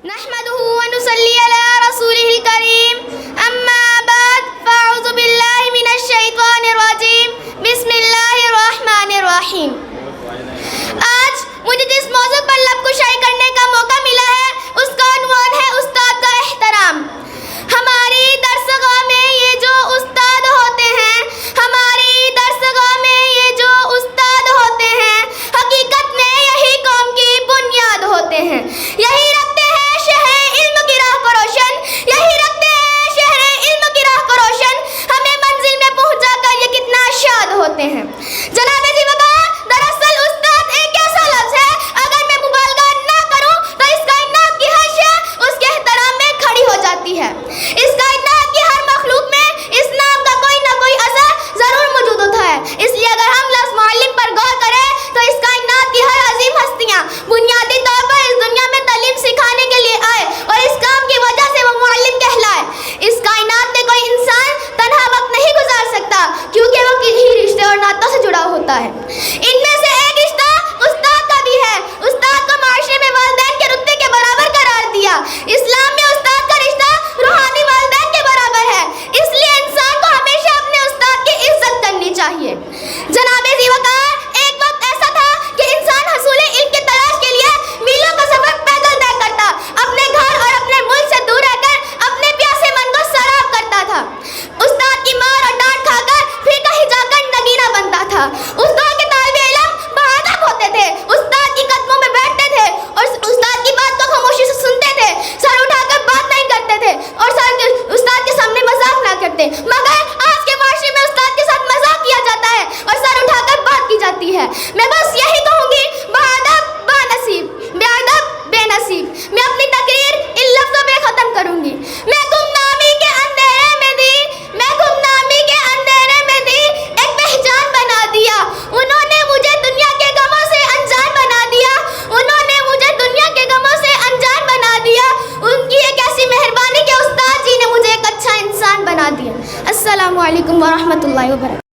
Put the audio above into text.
نحمده ونصلي على رسوله الكريم اما بعد فاعوذ باللہ من الشیطان الرجیم بسم اللہ الرحمن الرحیم۔ آج مجھے جس موضوع پر لب کشائی کرنے کا موقع ملا ہے اس کا عنوان ہے استاد کا احترام۔ ہماری درسگاہ میں یہ جو استاد ہوتے ہیں، ہماری درسگاہ میں یہ جو استاد ہوتے ہیں، حقیقت میں یہی قوم کی بنیاد ہوتے ہیں، یہی رکھتے ہیں شہر علم کی راہ کو روشن، یہی رکھتے ہیں شہر علم کی راہ کو روشن، ہمیں منزل میں پہنچا کر یہ کتنا شاد ہوتے ہیں۔ جناب جی وقار، دراصل استاد ایک ایسا لفظ ہے، اگر میں مبالغہ نہ کروں تو اس کائنات کی ہر شے اس کے احترام میں کھڑی ہو جاتی ہے۔ اس کائنات کی ہر مخلوق میں اس نام کا کوئی نہ کوئی اثر ضرور موجود ہوتا ہے، اس لیے اگر ہم لفظ معلم پر غور کریں تو اس کائنات کی ہر عظیم ہستیاں بنیادی طور پر اس دنیا میں تعلیم سکھانے کے لیے آئے اور اس کام کی وجہ سے وہ معلم کہلائے۔ اس کائنات میں کوئی انسان تنہا وقت نہیں گزار سکتا کیونکہ وہ کسی رشتے اور ناتوں سے جڑا ہوتا ہے۔ ان میں سے ایک رشتہ استاد کا بھی ہے۔ استاد کو معاشرے میں والدین کے رتبے کے برابر قرار دیا۔ اسلام میں استاد کا رشتہ روحانی والدین کے برابر ہے، اس لیے انسان کو ہمیشہ اپنے استاد کی عزت کرنی چاہیے۔ جناب ذی وقار، ایک وقت ایسا تھا کہ انسان حصول علم کی تلاش کے لیے میلوں کا سفر پیدل طے کرتا، اپنے گھر اور اپنے ملک سے دور رہ کر اپنے پیاسے من کو سراب کرتا تھا۔ استاد کی مار اور ڈانٹ کھا کر پھر کہیں جا کر نگینہ بنتا تھا۔ اس دور کے طالب علم بہادر ہوتے تھے، استاد کی قدموں میں بیٹھتے تھے اور استاد کی بات کو خاموشی سے سنتے تھے، سر اٹھا کر بات نہیں کرتے تھے اور استاد کے سامنے مذاق نہ کرتے۔ مگر آج کے معاشرے میں استاد کے ساتھ مذاق کیا جاتا ہے اور سر اٹھا کر بات کی جاتی ہے۔ میں بس یہی کہوں گی، بہادر بانصیب، بے ادب بے نصیب۔ میں اپنی تقریر ان لفظوں پہ ختم کروں گی۔ میں گمنامی کے اندھیرے میں دی، میں گمنامی کے اندھیرے میں دی ایک پہچان بنا دیا۔ انہوں نے مجھے دنیا کے غموں سے انجان بنا دیا، انہوں نے مجھے دنیا کے غموں سے انجان بنا دیا۔ ان کی ایک ایسی مہربانی کہ استاد جی نے مجھے ایک اچھا انسان بنا دیا۔ السلام علیکم ورحمۃ اللہ وبرکاتہ۔